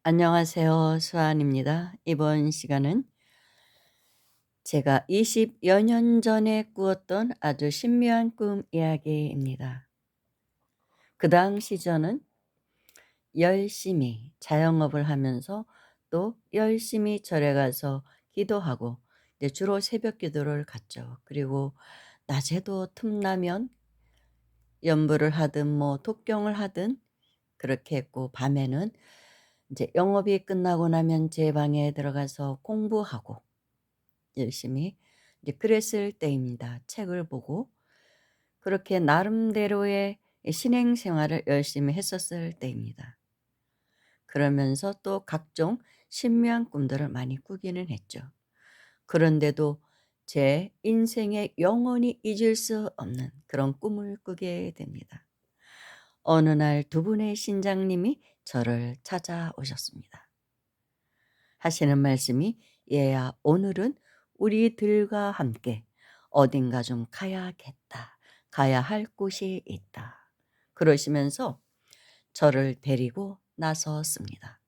안녕하세요. 수아입니다. 이번 시간은 제가 20여 년 전에 꾸었던 아주 신비한 꿈 이야기입니다. 그 당시 저는 열심히 자영업을 하면서 또 열심히 절에 가서 기도하고 이제 주로 새벽 기도를 갔죠. 그리고 낮에도 틈나면 연부를 하든 뭐 독경을 하든 그렇게 했고, 밤에는 이제 영업이 끝나고 나면 제 방에 들어가서 공부하고 열심히 이제 그랬을 때입니다. 책을 보고 그렇게 나름대로의 신행 생활을 열심히 했었을 때입니다. 그러면서 또 각종 신비한 꿈들을 많이 꾸기는 했죠. 그런데도 제 인생에 영원히 잊을 수 없는 그런 꿈을 꾸게 됩니다. 어느 날 두 분의 신장님이 저를 찾아오셨습니다. 하시는 말씀이, 얘야, 오늘은 우리들과 함께 어딘가 좀 가야겠다. 가야 할 곳이 있다. 그러시면서 저를 데리고 나섰습니다.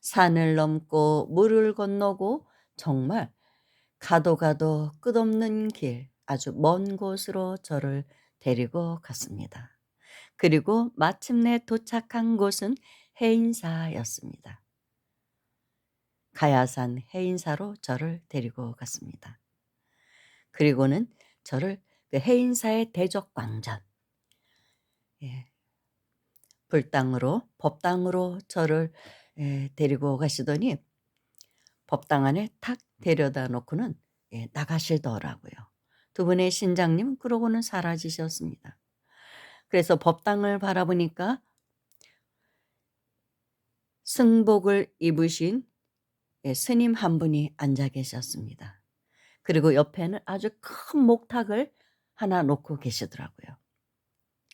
산을 넘고 물을 건너고 정말 가도 가도 끝없는 길, 아주 먼 곳으로 저를 데리고 갔습니다. 그리고 마침내 도착한 곳은 해인사였습니다. 가야산 해인사로 저를 데리고 갔습니다. 그리고는 저를 그 해인사의 대적광전, 예, 불당으로 법당으로 저를 데리고 가시더니 법당 안에 탁 데려다 놓고는 나가시더라고요. 두 분의 신장님 그러고는 사라지셨습니다. 그래서 법당을 바라보니까 승복을 입으신 스님 한 분이 앉아 계셨습니다. 그리고 옆에는 아주 큰 목탁을 하나 놓고 계시더라고요.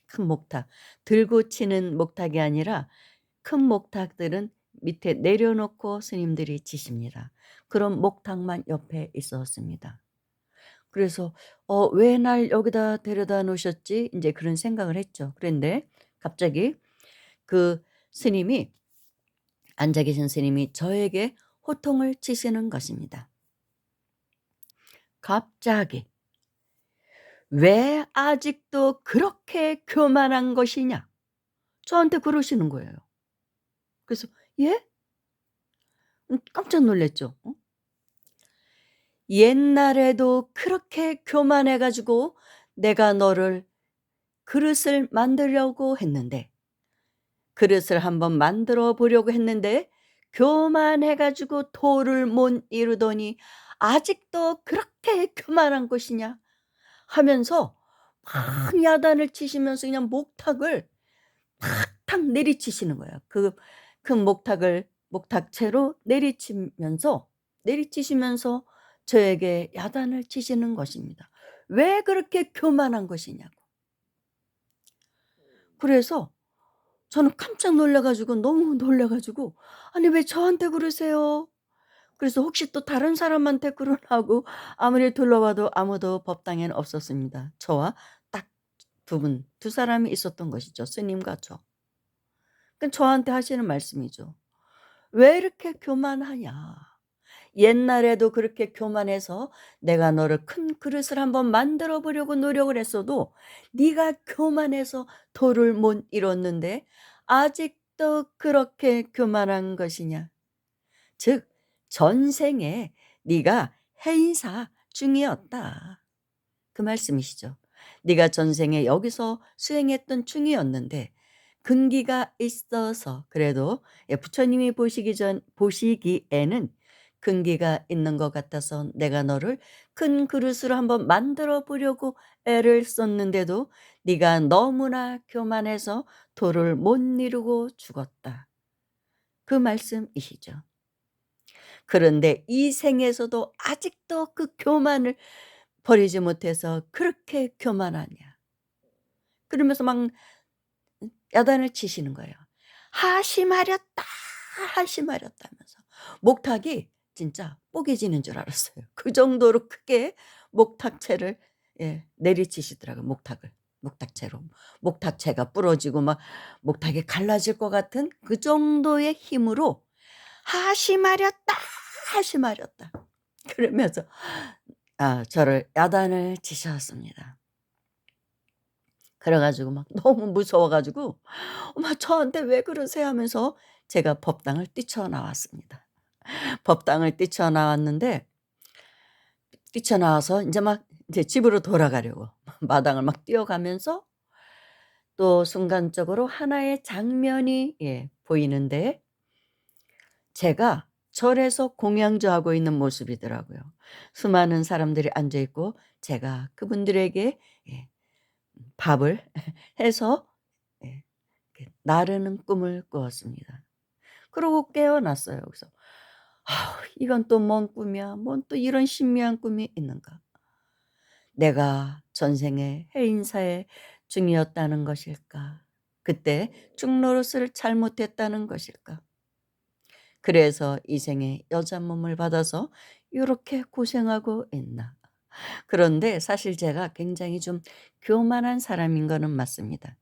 큰 목탁, 들고 치는 목탁이 아니라 큰 목탁들은 밑에 내려놓고 스님들이 치십니다. 그런 목탁만 옆에 있었습니다. 그래서 왜 날 여기다 데려다 놓으셨지? 이제 그런 생각을 했죠. 그런데 갑자기 그 스님이, 앉아 계신 스님이 저에게 호통을 치시는 것입니다. 갑자기, 왜 아직도 그렇게 교만한 것이냐? 저한테 그러시는 거예요. 그래서 예? 깜짝 놀랐죠. 옛날에도 그렇게 교만해 가지고 내가 너를 그릇을 만들려고 했는데, 그릇을 한번 만들어 보려고 했는데 교만해 가지고 도를 못 이루더니 아직도 그렇게 교만한 것이냐 하면서 막 야단을 치시면서 그냥 목탁을 탁탁 내리치시는 거예요. 그 큰 목탁을 목탁채로 내리치시면서 저에게 야단을 치시는 것입니다. 왜 그렇게 교만한 것이냐고. 그래서 저는 깜짝 놀라 가지고, 너무 놀라 가지고 '아니 왜 저한테 그러세요?' 그래서 혹시 또 다른 사람한테 그러나 아무리 둘러봐도 아무도 법당에는 없었습니다. 저와 딱 두 사람이 있었던 것이죠. 스님과 저. 그 저한테 하시는 말씀이죠. "왜 이렇게 교만하냐. 옛날에도 그렇게 교만해서 내가 너를 큰 그릇을 한번 만들어 보려고 노력을 했어도 네가 교만해서 도를 못 이뤘는데 아직도 그렇게 교만한 것이냐. 즉 전생에 네가 해인사 중이었다." 그 말씀이시죠. 네가 전생에 여기서 수행했던 중이었는데 근기가 있어서, 그래도 부처님이 보시기에는 근기가 있는 것 같아서 내가 너를 큰 그릇으로 한번 만들어 보려고 애를 썼는데도 네가 너무나 교만해서 도를 못 이루고 죽었다. 그 말씀이시죠. 그런데 이 생에서도 아직도 그 교만을 버리지 못해서 그렇게 교만하냐. 그러면서 막 야단을 치시는 거예요. "하시마렸다. 하시마렸다."면서 목탁이 진짜 뽀개지는 줄 알았어요. 그 정도로 크게 목탁채를 내리치시더라고요, 목탁을. 목탁채로. 목탁채가 부러지고 막 목탁이 갈라질 것 같은 그 정도의 힘으로 "하시마렸다. 하시마렸다." 그러면서 저를 야단을 치셨습니다. 그래 가지고 막 너무 무서워 가지고 "어머 저한테 왜 그러세요?" 하면서 제가 법당을 뛰쳐나왔습니다. 법당을 뛰쳐나왔는데 뛰쳐나와서 인제 막 이제 집으로 돌아가려고 마당을 막 뛰어가면서 또 순간적으로 하나의 장면이 보이는데 제가 절에서 공양주하고 있는 모습이더라고요. 수많은 사람들이 앉아 있고 제가 그분들에게 밥을 해서 나르는 꿈을 꾸었습니다. 그러고 깨어났어요. 그래서 '이건 또 뭔 꿈이야. 뭔 또 이런 신비한 꿈이 있는가. 내가 전생에 해인사의 중이었다는 것일까? 그때 중노릇을 잘못했다는 것일까? 그래서 이 생에 여자 몸을 받아서 요렇게 고생하고 있나?' 그런데 사실 제가 굉장히 좀 교만한 사람인 거는 맞습니다.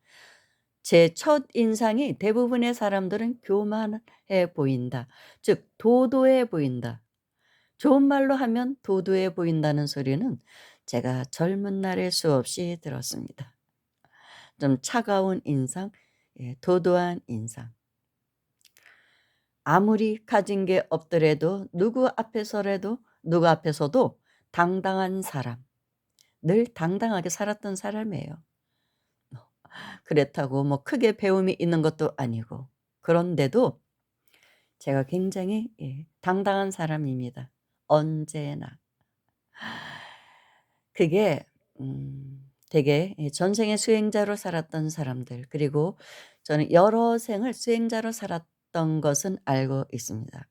제 첫인상이 대부분의 사람들은 교만해 보인다. 즉 도도해 보인다. 좋은 말로 하면 도도해 보인다는 소리는 제가 젊은 날에 수없이 들었습니다. 좀 차가운 인상, 도도한 인상. 아무리 가진 게 없더라도 누구 앞에서도 당당한 사람. 늘 당당하게 살았던 사람이에요. 그렇다고 뭐 크게 배움이 있는 것도 아니고. 그런데도 제가 굉장히 당당한 사람입니다. 언제나. 그게 되게 전생에 수행자로 살았던 사람들 그리고 저는 여러 생을 수행자로 살았던 것은 알고 있습니다.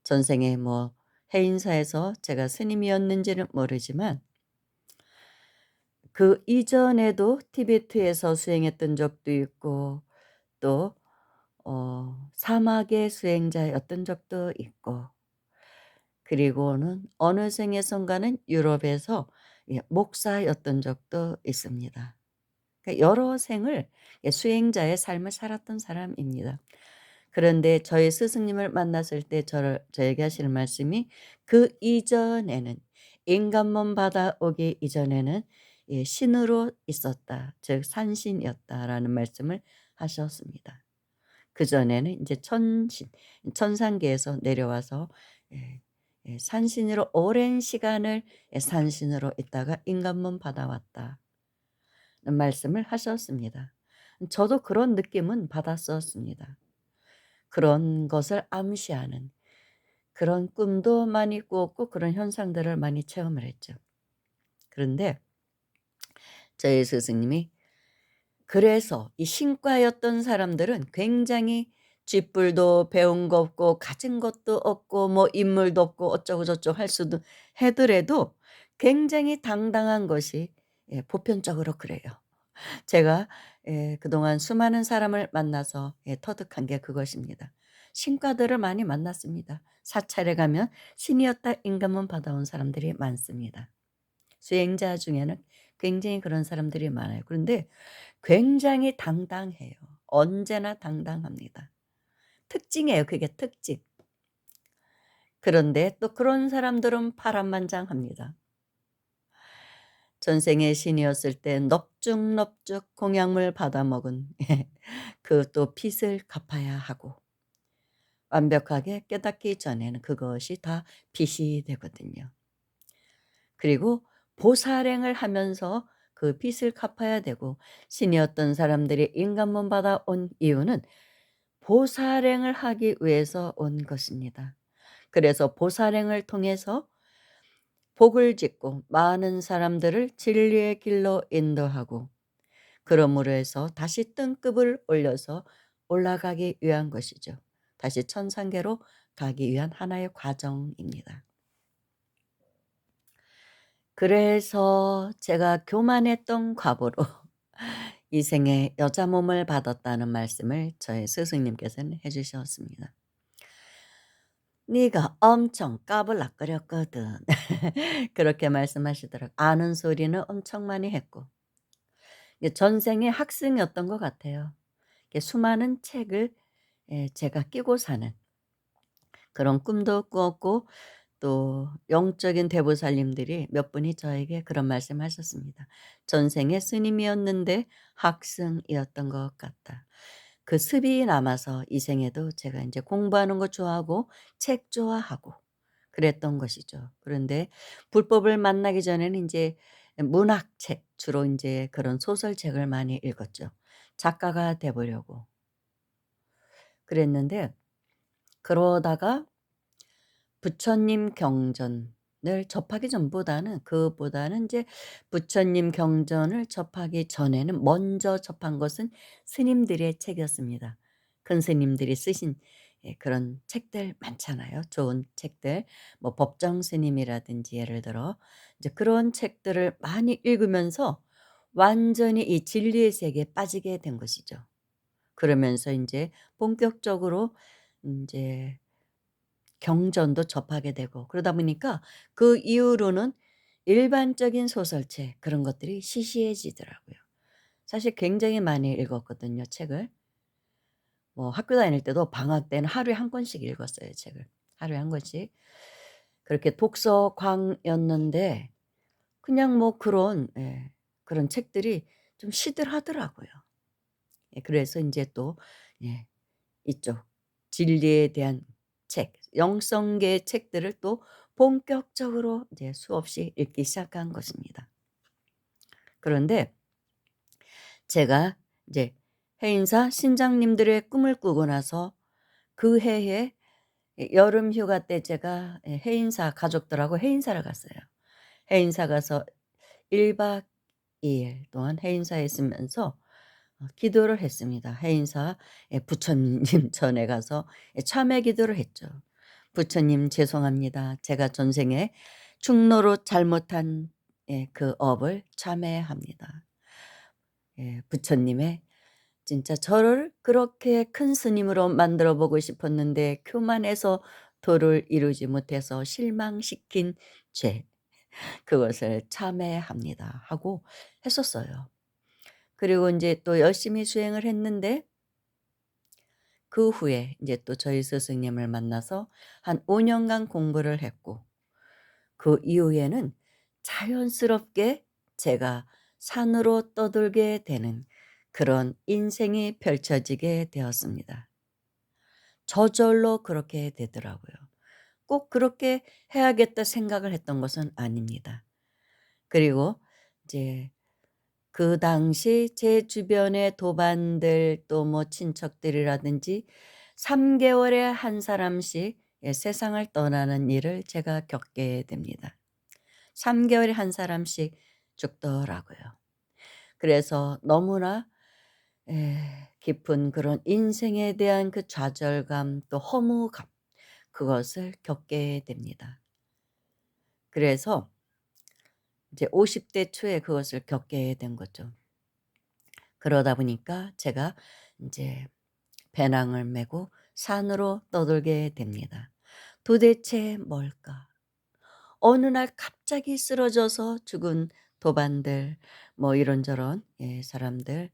전생에 뭐 해인사에서 제가 스님이었는지는 모르지만 그 이전에도 티베트에서 수행했던 적도 있고 또 사막의 수행자였던 적도 있고 그리고는 어느 생에선가는 유럽에서 목사였던 적도 있습니다. 그러니까 여러 생을 수행자의 삶을 살았던 사람입니다. 그런데 저희 스승님을 만났을 때 저에게 하시는 말씀이 "그 이전에는 인간 몸 받아오기 이전에는 신으로 있었다. 즉 산신이었다."라는 말씀을 하셨습니다. 그전에는 인제 천상계에서 내려와서 예 산신으로 오랜 시간을 산신으로 있다가 인간몸 받아왔다는 말씀을 하셨습니다. 저도 그런 느낌은 받았었습니다. 그런 것을 암시하는 그런 꿈도 많이 꾸었고 그런 현상들을 많이 체험을 했죠. 그런데 저희 스승님이 그래서 이 신과였던 사람들은 굉장히 쥐뿔도 배운 거 없고 가진 것도 없고 뭐 인물도 없고 어쩌고 저쩌고 할 수도 하더라도 굉장히 당당한 것이 보편적으로 그래요. 제가 그동안 수많은 사람을 만나서 터득한 게 그것입니다. 신과들을 많이 만났습니다. 사찰에 가면 신이었다 임금은 받아온 사람들이 많습니다. 수행자 중에는 굉장히 그런 사람들이 많아요. 그런데 굉장히 당당해요. 언제나 당당합니다. 특징이에요. 그게 특징. 그런데 또 그런 사람들은 파란만장합니다. 전생에 신이었을 때 넙죽넙죽 공양물 받아먹은 그 또 빚을 갚아야 하고 완벽하게 깨닫기 전에는 그것이 다 빚이 되거든요. 그리고 보살행을 하면서 그 빚을 갚아야 되고 신이었던 사람들이 인간몸 받아온 이유는 보살행을 하기 위해서 온 것입니다. 그래서 보살행을 통해서 복을 짓고 많은 사람들을 진리의 길로 인도하고 그러므로 해서 다시 등급을 올려서 올라가기 위한 것이죠. 다시 천상계로 가기 위한 하나의 과정입니다. 그래서 제가 교만했던 과보로 이 생에 여자 몸을 받았다는 말씀을 저의 스승님께서는 해 주셨습니다. "네가 엄청 까불락거렸거든." 그렇게 말씀하시더라고요. 아는 소리는 엄청 많이 했고 이게 전생에 학생이었던 것 같아요. 이렇게 수많은 책을 제가 끼고 사는. 그런 꿈도 꾸었고 또 영적인 대보살님들이 몇 분이 저에게 그런 말씀하셨습니다. "전생에 스님이었는데 학승이었던 것 같다." 그 습이 남아서 이 생에도 제가 인제 공부하는 거 좋아하고 책 좋아하고 그랬던 것이죠. 그런데 불법을 만나기 전에는 인제 문학책 주로 인제 그런 소설책을 많이 읽었죠. 작가가 돼 보려고 그랬는데 그러다가 부처님 경전을 접하기 전보다는 그보다는 인제 부처님 경전을 접하기 전에는 먼저 접한 것은 스님들의 책이었습니다. 큰 스님들이 쓰신 그런 책들 많잖아요. 좋은 책들. 뭐 법정 스님이라든지 예를 들어 이제 그런 책들을 많이 읽으면서 완전히 이 진리의 세계에 빠지게 된 것이죠. 그러면서 인제 본격적으로 인제 경전도 접하게 되고 그러다 보니까 그 이후로는 일반적인 소설책 그런 것들이 시시해지더라고요. 사실 굉장히 많이 읽었거든요, 책을. 뭐 학교 다닐 때도 방학 때는 하루에 한 권씩 읽었어요, 책을. 하루에 한 권씩. 그렇게 독서광이었는데 그냥 뭐 그런 그런 책들이 좀 시들하더라고요. 그래서 인제 또 예 이쪽 진리에 대한 책, 영성계의 책들을 또 본격적으로 이제 수없이 읽기 시작한 것입니다. 그런데 제가 이제 해인사 신장님들의 꿈을 꾸고 나서 그 해에 여름 휴가 때 제가 해인사 가족들하고 해인사를 갔어요. 해인사 가서 1박 2일 동안 해인사에 있으면서 기도를 했습니다. 해인사 부처님 전에 가서 참회 기도를 했죠. "부처님 죄송합니다. 제가 전생에 충노로 잘못한 그 업을 참회합니다. 부처님의 진짜 저를 그렇게 큰 스님으로 만들어 보고 싶었는데 교만해서 도를 이루지 못해서 실망시킨 죄 그것을 참회합니다." 하고 했었어요. 그리고 인제 또 열심히 수행을 했는데 그 후에 인제 또 저희 스승님을 만나서 한 5 년간 공부를 했고 그 이후에는 자연스럽게 제가 산으로 떠돌게 되는 그런 인생이 펼쳐지게 되었습니다. 저절로 그렇게 되더라고요. 꼭 그렇게 해야겠다 생각을 했던 것은 아닙니다. 그리고 이제 그 당시 제 주변의 도반들 또 뭐 친척들이라든지 3 개월에 한 사람씩 세상을 떠나는 일을 제가 겪게 됩니다. 3 개월에 한 사람씩 죽더라고요. 그래서 너무나 깊은 그런 인생에 대한 그 좌절감 또 허무감 그것을 겪게 됩니다. 그래서 이제 50대 초에 그것을 겪게 된 거죠. 그러다 보니까 제가 인제 배낭을 메고 산으로 떠돌게 됩니다. 도대체 뭘까? 어느 날 갑자기 쓰러져서 죽은 도반들 뭐 이런저런 사람들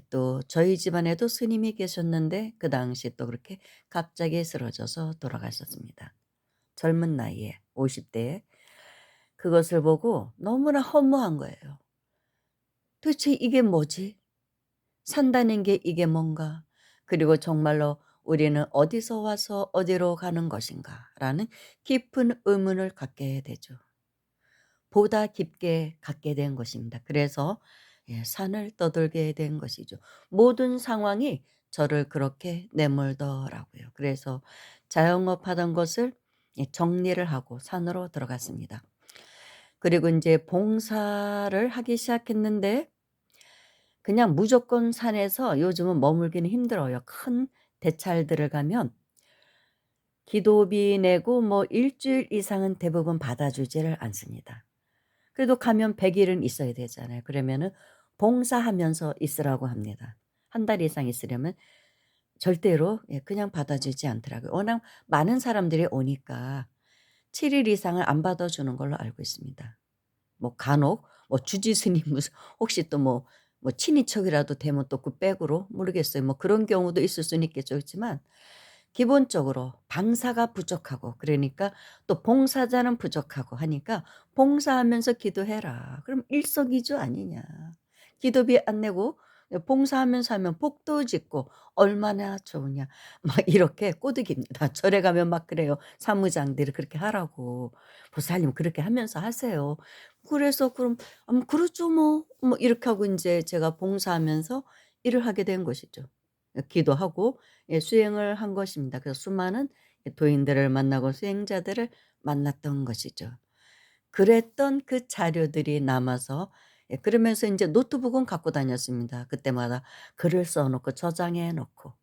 또 저희 집안에도 스님이 계셨는데 그 당시 또 그렇게 갑자기 쓰러져서 돌아가셨습니다. 젊은 나이에 50 대에. 그것을 보고 너무나 허무한 거예요. '도대체 이게 뭐지? 산다는 게 이게 뭔가? 그리고 정말로 우리는 어디서 와서 어디로 가는 것인가?'라는 깊은 의문을 갖게 되죠. 보다 깊게 갖게 된 것입니다. 그래서 산을 떠돌게 된 것이죠. 모든 상황이 저를 그렇게 내몰더라고요. 그래서 자영업 하던 것을 정리를 하고 산으로 들어갔습니다. 그리고 인제 봉사를 하기 시작했는데 그냥 무조건 산에서 요즘은 머물기는 힘들어요. 큰 대찰들을 가면 기도비 내고 뭐 일 주일 이상은 대부분 받아주지를 않습니다. 그래도 가면 100 일은 있어야 되잖아요. 그러면은 봉사하면서 있으라고 합니다. 한 달 이상 있으려면 절대로 그냥 받아주지 않더라고요. 워낙 많은 사람들이 오니까 7일 이상을 안 받아주는 걸로 알고 있습니다. 뭐 간혹 뭐 주지 스님 무슨 혹시 또 뭐 친인척이라도 되면 또 그 백으로 모르겠어요. 뭐 그런 경우도 있을 수는 있겠죠. 그렇지만 기본적으로 방사가 부족하고 그러니까 또 봉사자는 부족하고 하니까 "봉사하면서 기도해라." 그럼 일석이조 아니냐. 기도비 안 내고 봉사하면서 하면 복도 짓고 얼마나 좋으냐. 막 이렇게 꼬드깁니다. 절에 가면 막 그래요. 사무장들이 그렇게 하라고. "보살님 그렇게 하면서 하세요." 그래서 그럼 그렇죠 뭐." 뭐 이렇게 하고 인제 제가 봉사하면서 일을 하게 된 것이죠. 기도하고 수행을 한 것입니다. 그래서 수많은 도인들을 만나고 수행자들을 만났던 것이죠. 그랬던 그 자료들이 남아서 그러면서 인제 노트북은 갖고 다녔습니다. 그때마다 글을 써 놓고 저장해 놓고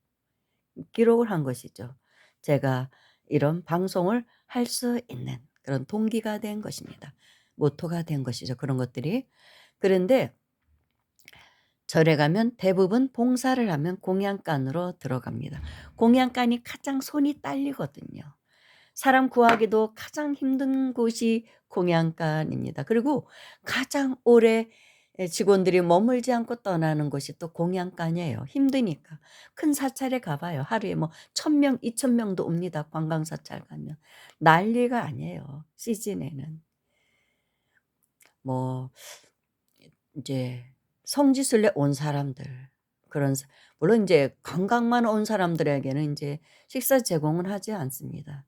기록을 한 것이죠. 제가 이런 방송을 할 수 있는 그런 동기가 된 것입니다. 모토가 된 것이죠, 그런 것들이. 그런데 절에 가면 대부분 봉사를 하면 공양간으로 들어갑니다. 공양간이 가장 손이 딸리거든요. 사람 구하기도 가장 힘든 곳이 공양간입니다. 그리고 가장 오래 직원들이 머물지 않고 떠나는 곳이 또 공양간이에요. 힘드니까. 큰 사찰에 가 봐요. 하루에 뭐 1,000명, 2,000명도 옵니다. 관광 사찰 가면. 난리가 아니에요, 시즌에는. 뭐 이제 성지순례 온 사람들 그런 물론 이제 관광만 온 사람들에게는 이제 식사 제공은 하지 않습니다.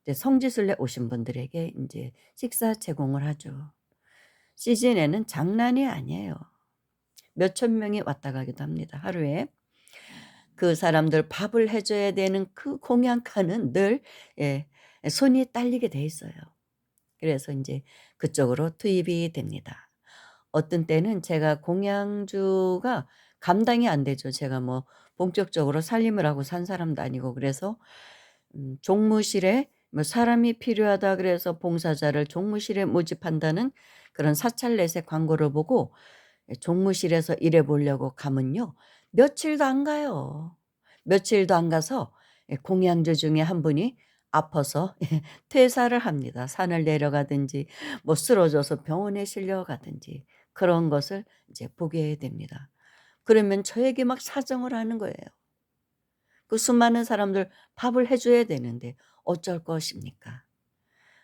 이제 성지순례 오신 분들에게 이제 식사 제공을 하죠. 시즌에는 장난이 아니에요. 몇천 명이 왔다 가기도 합니다, 하루에. 그 사람들 밥을 해 줘야 되는 그 공양가는 늘 예 손이 딸리게 돼 있어요. 그래서 이제 그쪽으로 투입이 됩니다. 어떤 때는 제가 공양주가 감당이 안 되죠. 제가 뭐 본격적으로 살림을 하고 산 사람도 아니고 그래서 종무실에 뭐 사람이 필요하다 그래서 봉사자를 종무실에 모집한다는 그런 사찰넷의 광고를 보고 종무실에서 일해 보려고 가면요. 며칠도 안 가요. 며칠도 안 가서 공양주 중에 한 분이 아파서 퇴사를 합니다. 산을 내려가든지 뭐 쓰러져서 병원에 실려가든지 그런 것을 이제 보게 됩니다. 그러면 저에게 막 사정을 하는 거예요. 그 수많은 사람들 밥을 해 줘야 되는데 어쩔 것입니까?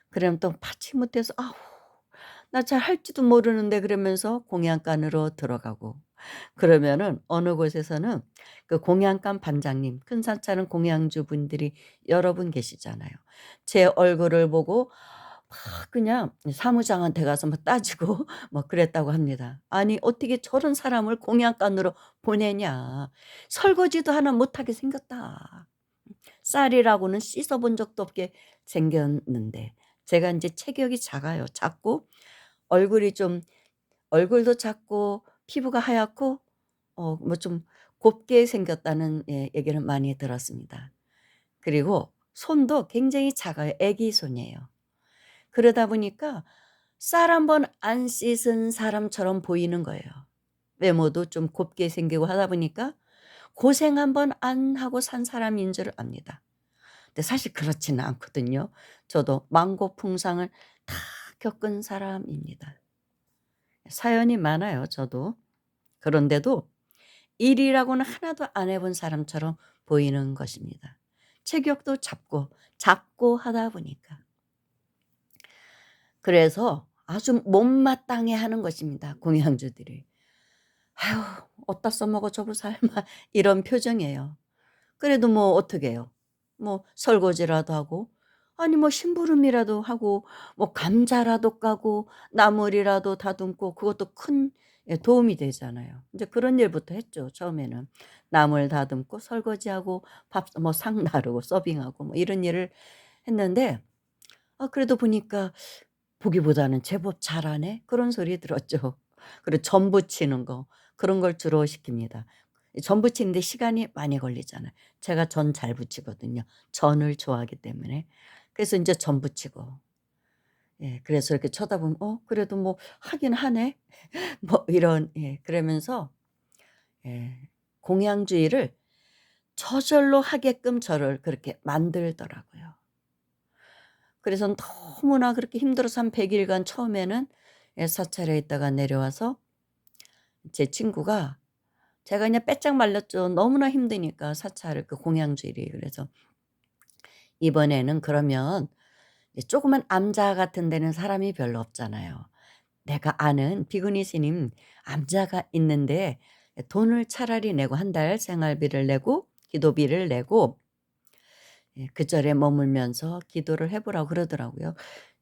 그럼 또 마지못해서 "아우 나 잘 할지도 모르는데." 그러면서 공양간으로 들어가고 그러면은 어느 곳에서는 그 공양간 반장님 큰 사찰은 공양주 분들이 여러 분 계시잖아요. 제 얼굴을 보고 막 그냥 사무장한테 가서 막 따지고 뭐 그랬다고 합니다. "아니 어떻게 저런 사람을 공양간으로 보내냐. 설거지도 하나 못하게 생겼다." 쌀이라고는 씻어 본 적도 없게 생겼는데 제가 인제 체격이 작아요. 작고 얼굴이 좀 얼굴도 작고 피부가 하얗고 뭐 좀 곱게 생겼다는 얘기를 많이 들었습니다. 그리고 손도 굉장히 작아요. 애기 손이에요. 그러다 보니까 쌀 한 번 안 씻은 사람처럼 보이는 거예요. 외모도 좀 곱게 생기고 하다 보니까 고생 한 번 안 하고 산 사람인 줄 압니다. 근데 사실 그렇지는 않거든요. 저도 만고풍상을 다 겪은 사람입니다. 사연이 많아요 저도. 그런데도 일이라고는 하나도 안 해본 사람처럼 보이는 것입니다. 체격도 작고 하다 보니까. 그래서 아주 못마땅해 하는 것입니다 공양주들이. "아유 어디다 써먹어 저거 살마." 이런 표정이에요. 그래도 뭐 어떡해요. 뭐 설거지라도 하고 아니 뭐 심부름이라도 하고 뭐 감자라도 까고 나물이라도 다듬고 그것도 큰 도움이 되잖아요. 이제 그런 일부터 했죠 처음에는. 나물 다듬고 설거지하고 밥 뭐 상 나르고 서빙하고 뭐 이런 일을 했는데 그래도 보니까 보기보다는 '제법 잘하네.' 그런 소리 들었죠. 그리고 전 부치는 거 그런 걸 주로 시킵니다. 전 부치는데 시간이 많이 걸리잖아요. 제가 전 잘 부치거든요, 전을 좋아하기 때문에. 그래서 인제 전 부치고 그래서 이렇게 쳐다보면 '어 그래도 뭐 하긴 하네.' 뭐 이런 그러면서 예 공양주의를 저절로 하게끔 저를 그렇게 만들더라고요. 그래서 너무나 그렇게 힘들어서 한 100 일간 처음에는 사찰에 있다가 내려와서 제 친구가 제가 그냥 빼짝 말렸죠. 너무나 힘드니까 사찰을 그 공양주일이. 그래서 이번에는 그러면 이제 조그만 암자 같은 데는 사람이 별로 없잖아요. 내가 아는 비구니 스님 암자가 있는데 돈을 차라리 내고 한 달 생활비를 내고 기도비를 내고 그 절에 머물면서 기도를 해 보라고 그러더라고요.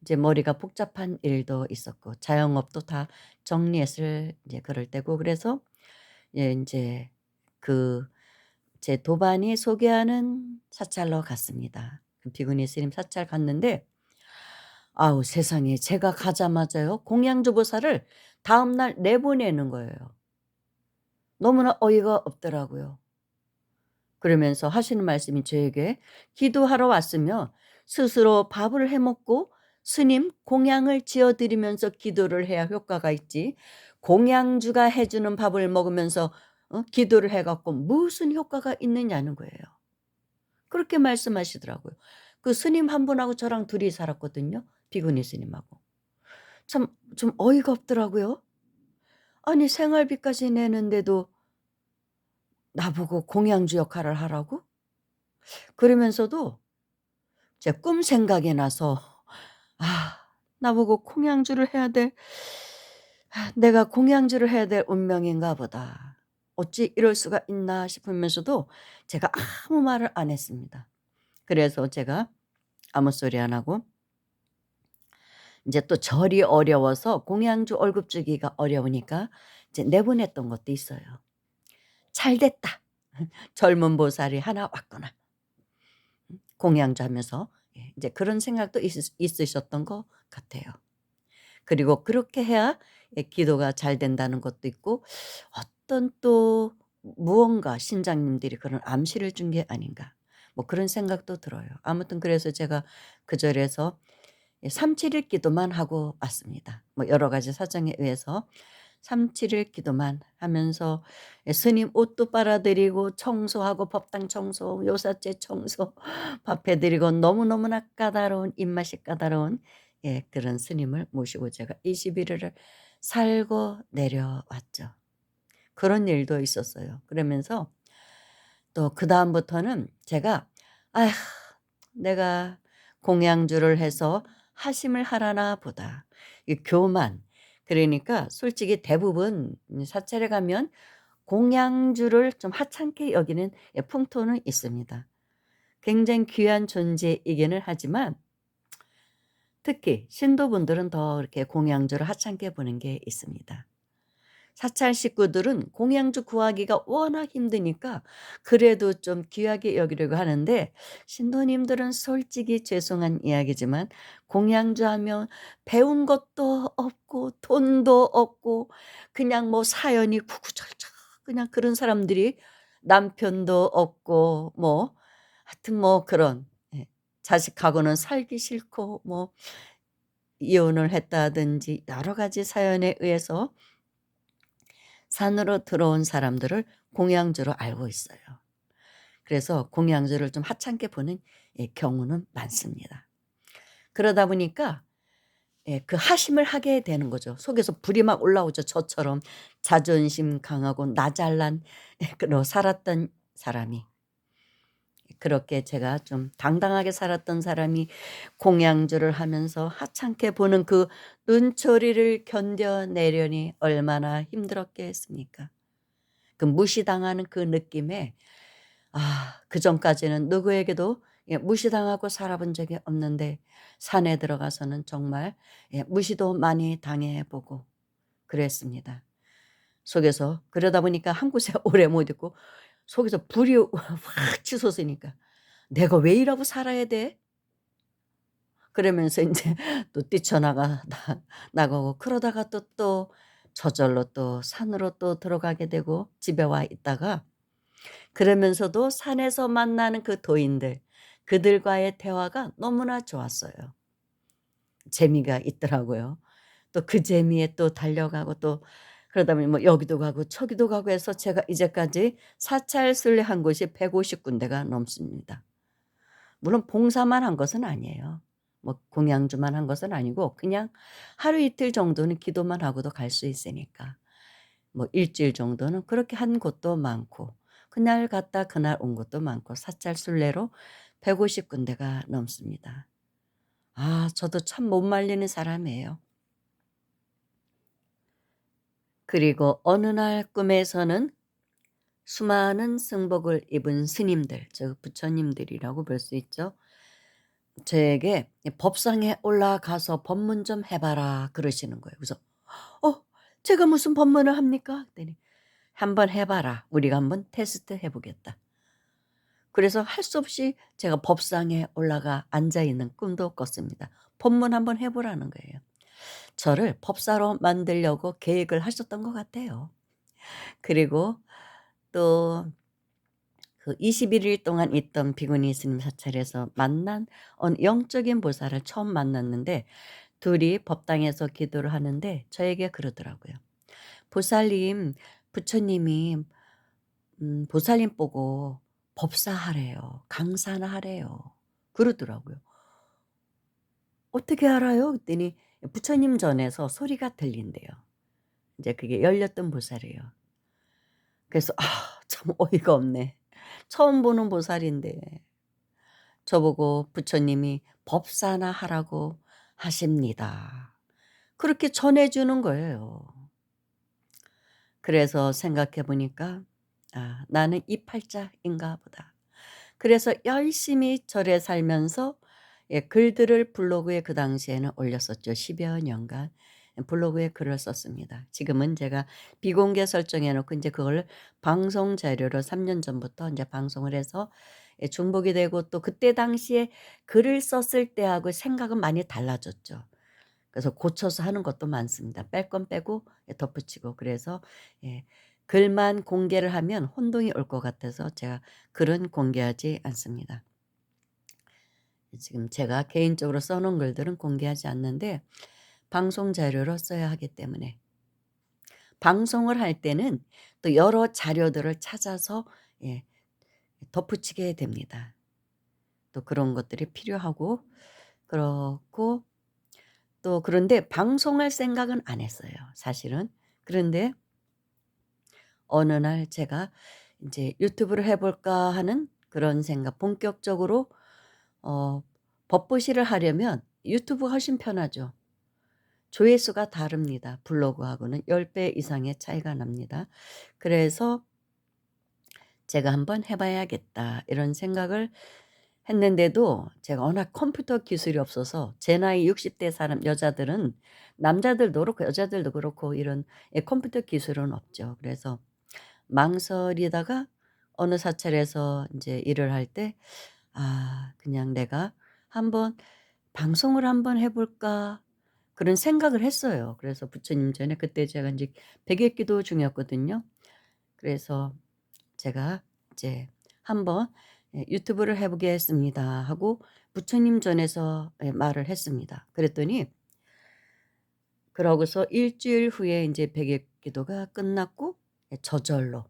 이제 머리가 복잡한 일도 있었고 자영업도 다 정리했을 이제 그럴 때고 그래서 예 인제 그 제 도반이 소개하는 사찰로 갔습니다. 그 비구니 스님 사찰 갔는데 아우 세상에 제가 가자마자요 공양주보살을 다음날 내보내는 거예요. 너무나 어이가 없더라고요. 그러면서 하시는 말씀이 저에게 "기도하러 왔으면 스스로 밥을 해 먹고 스님 공양을 지어 드리면서 기도를 해야 효과가 있지. 공양주가 해 주는 밥을 먹으면서 기도를 해 갖고 무슨 효과가 있느냐."는 거예요. 그렇게 말씀하시더라고요. 그 스님 한 분하고 저랑 둘이 살았거든요, 비구니 스님하고. 참 좀 어이가 없더라고요. 아니 생활비까지 내는데도 나보고 공양주 역할을 하라고? 그러면서도 제 꿈 생각이 나서 '아 나보고 공양주를 해야 될 내가 공양주를 해야 될 운명인가 보다. 어찌 이럴 수가 있나.' 싶으면서도 제가 아무 말을 안 했습니다. 그래서 제가 아무 소리 안 하고 인제 또 절이 어려워서 공양주 월급 주기가 어려우니까 이제 내보냈던 것도 있어요. '잘됐다. 젊은 보살이 하나 왔구나.' 공양주 하면서 예 인제 그런 생각도 있으셨던 것 같아요. 그리고 그렇게 해야 예 기도가 잘 된다는 것도 있고 어떤 또 무언가 신장님들이 그런 암시를 준 게 아닌가 뭐 그런 생각도 들어요. 아무튼 그래서 제가 그 절에서 예 3-7일 기도만 하고 왔습니다. 뭐 여러 가지 사정에 의해서 3-7일 기도만 하면서 예 스님 옷도 빨아 드리고 청소하고 법당 청소, 요사제 청소 밥 해 드리고 너무너무나 까다로운 입맛이 까다로운 예 그런 스님을 모시고 제가 20 일을 살고 내려왔죠. 그런 일도 있었어요. 그러면서 또 그다음부터는 제가 '아휴 내가 공양주를 해서 하심을 하려나 보다.' 이 교만 그러니까 솔직히 대부분 사찰에 가면 공양주를 좀 하찮게 여기는 예 풍토는 있습니다. 굉장히 귀한 존재이기는 하지만 특히 신도분들은 더 이렇게 공양주를 하찮게 보는 게 있습니다. 사찰 식구들은 공양주 구하기가 워낙 힘드니까 그래도 좀 귀하게 여기려고 하는데 신도님들은 솔직히 죄송한 이야기지만 공양주 하면 배운 것도 없고 돈도 없고 그냥 뭐 사연이 구구절절 그냥 그런 사람들이 남편도 없고 뭐 하여튼 뭐 그런 예 자식하고는 살기 싫고 뭐 이혼을 했다든지 여러 가지 사연에 의해서 산으로 들어온 사람들을 공양주로 알고 있어요. 그래서 공양주를 좀 하찮게 보는 예 경우는 많습니다. 그러다 보니까 예 그 하심을 하게 되는 거죠. 속에서 불이 막 올라오죠. 저처럼 자존심 강하고 나 잘난 예 그러 살았던 사람이. 그렇게 제가 좀 당당하게 살았던 사람이 공양주를 하면서 하찮게 보는 그 눈초리를 견뎌내려니 얼마나 힘들었겠습니까. 그 무시당하는 그 느낌에 그전까지는 누구에게도 예 무시당하고 살아본 적이 없는데 산에 들어가서는 정말 예 무시도 많이 당해 보고 그랬습니다. 속에서 그러다 보니까 한 곳에 오래 못 있고 속에서 불이 확 치솟으니까 '내가 왜 이러고 살아야 돼?' 그러면서 인제 또 뛰쳐나가 나가고 그러다가 또 저절로 또 산으로 또 들어가게 되고 집에 와 있다가 그러면서도 산에서 만나는 그 도인들 그들과의 대화가 너무나 좋았어요. 재미가 있더라고요. 또 그 재미에 또 달려가고 또 그러다 보니 뭐 여기도 가고 저기도 가고 해서 제가 이제까지 사찰 순례한 곳이 150 군데가 넘습니다. 물론 봉사만 한 것은 아니에요. 뭐 공양주만 한 것은 아니고 그냥 하루 이틀 정도는 기도만 하고도 갈 수 있으니까. 뭐 일주일 정도는 그렇게 한 곳도 많고 그날 갔다 그날 온 곳도 많고 사찰 순례로 150 군데가 넘습니다. 저도 참 못 말리는 사람이에요. 그리고 어느 날 꿈에서는 수많은 승복을 입은 스님들, 즉 부처님들이라고 볼 수 있죠. 저에게 법상에 올라가서 법문 좀 해봐라 그러시는 거예요. 그래서 어, 제가 무슨 법문을 합니까? 그랬더니 한번 해봐라. 우리가 한번 테스트 해보겠다. 그래서 할 수 없이 제가 법상에 올라가 앉아 있는 꿈도 꿨습니다. 법문 한번 해보라는 거예요. 저를 법사로 만들려고 계획을 하셨던 것 같아요. 그리고 또 그 21일 동안 있던 비구니 스님 사찰에서 만난 영적인 보살을 처음 만났는데 둘이 법당에서 기도를 하는데 저에게 그러더라고요. 보살님, 부처님이 보살님 보고 법사하래요. 강사나 하래요. 그러더라고요. 어떻게 알아요? 그랬더니 부처님 전에서 소리가 들린대요. 이제 그게 열렸던 보살이에요. 그래서 참 어이가 없네. 처음 보는 보살인데 저보고 부처님이 법사나 하라고 하십니다. 그렇게 전해 주는 거예요. 그래서 생각해 보니까 나는 이 팔자인가 보다. 그래서 열심히 절에 살면서 글들을 블로그에 그 당시에는 올렸었죠. 10여 년간 블로그에 글을 썼습니다. 지금은 제가 비공개 설정해 놓고 이제 그걸 방송 자료로 3년 전부터 이제 방송을 해서 중복이 되고 또 그때 당시에 글을 썼을 때하고 생각은 많이 달라졌죠. 그래서 고쳐서 하는 것도 많습니다. 뺄 건 빼고 덧붙이고 그래서 예 글만 공개를 하면 혼동이 올 것 같아서 제가 글은 공개하지 않습니다. 지금 제가 개인적으로 써 놓은 글들은 공개하지 않는데 방송 자료로 써야 하기 때문에 방송을 할 때는 또 여러 자료들을 찾아서 예 덧붙이게 됩니다. 또 그런 것들이 필요하고 그렇고 또 그런데 방송할 생각은 안 했어요 사실은. 그런데 어느 날 제가 이제 '유튜브를 해 볼까.' 하는 그런 생각 본격적으로 어 법보시를 하려면 유튜브가 훨씬 편하죠. 조회수가 다릅니다. 블로그하고는 10배 이상의 차이가 납니다. 그래서 제가 '한번 해 봐야겠다.' 이런 생각을 했는데도 제가 워낙 컴퓨터 기술이 없어서 제 나이 60대 사람 여자들은 남자들도 그렇고 여자들도 그렇고 이런 컴퓨터 기술은 없죠. 그래서 망설이다가 어느 사찰에서 이제 일을 할 때 그냥 '내가 한번 방송을 한번 해 볼까.' 그런 생각을 했어요. 그래서 부처님 전에 그때 제가 인제 백일기도 중이었거든요. 그래서 제가 이제 "한번 유튜브를 해 보겠습니다." 하고 부처님 전에서 말을 했습니다. 그랬더니 그러고서 일 주일 후에 인제 백일기도가 끝났고 저절로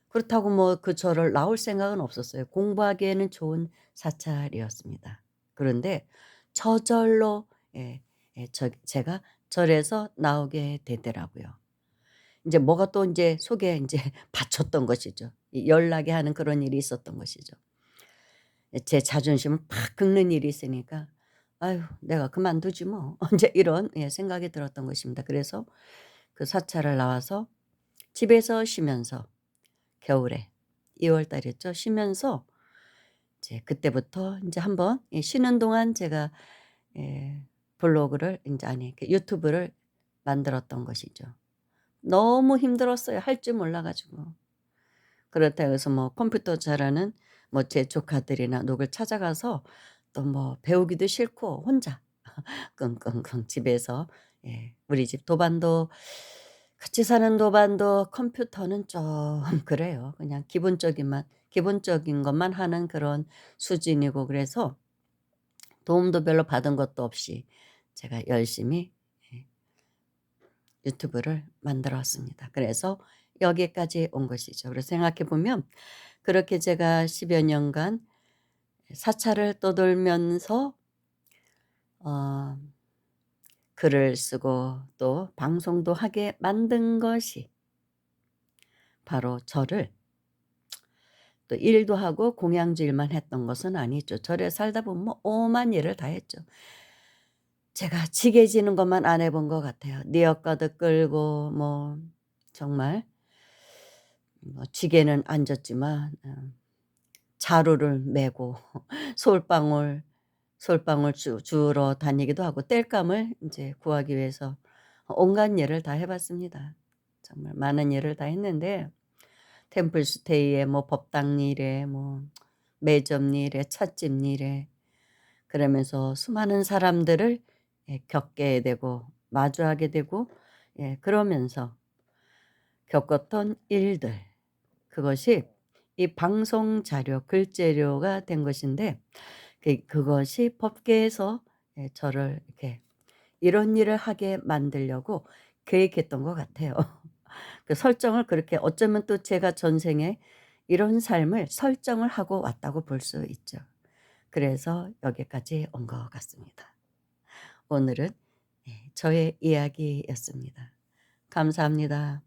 그렇다고 뭐 그 절을 나올 생각은 없었어요. 공부하기에는 좋은 사찰이었습니다. 그런데 저절로 제가 절에서 나오게 되더라고요. 인제 뭐가 또 인제 속에 인제 받쳤던 것이죠. 이 열나게 하는 그런 일이 있었던 것이죠. 제 자존심을 팍 긁는 일이 있으니까 '아유 내가 그만두지 뭐.' 인제 이런 생각이 들었던 것입니다. 그래서 그 사찰을 나와서 집에서 쉬면서 겨울에 2월 달이었죠. 쉬면서 이제 그때부터 인제 한번 쉬는 동안 제가 예 블로그를 인제 아니 그 유튜브를 만들었던 것이죠. 너무 힘들었어요. 할 줄 몰라 가지고. 그렇다고 해서 뭐 컴퓨터 잘하는 뭐 제 조카들이나 누굴 찾아가서 또 뭐 배우기도 싫고 혼자 끙끙끙 집에서 우리 집 도반도 같이 사는 도반도 컴퓨터는 좀 그래요. 그냥 기본적인 것만 하는 그런 수준이고 그래서 도움도 별로 받은 것도 없이 제가 열심히 예 유튜브를 만들어 왔습니다. 그래서 여기까지 온 것이죠. 그래서 생각해 보면 그렇게 제가 10여 년간 사찰을 떠돌면서 어 글을 쓰고 또 방송도 하게 만든 것이 바로 저를 또 일도 하고 공양주일만 했던 것은 아니죠. 절에 살다 보면 뭐 오만 일을 다 했죠. 제가 지게 지는 것만 안 해본 것 같아요. 니엇가드 끌고 뭐 정말 뭐 지게는 안 졌지만 자루를 메고 솔방울 주우러 다니기도 하고 땔감을 인제 구하기 위해서 온갖 일을 다 해 봤습니다. 정말 많은 일을 다 했는데 템플 스테이에 뭐 법당 일에 뭐 매점 일에 찻집 일에 그러면서 수많은 사람들을 겪게 되고 마주하게 되고 그러면서 겪었던 일들, 그것이 이 방송 자료, 글재료가 된 것인데 그것이 법계에서 저를 이렇게 이런 일을 하게 만들려고 계획했던 것 같아요. 그 설정을 그렇게 어쩌면 또 제가 전생에 이런 삶을 설정을 하고 왔다고 볼 수 있죠. 그래서 여기까지 온 것 같습니다. 오늘은 저의 이야기였습니다. 감사합니다.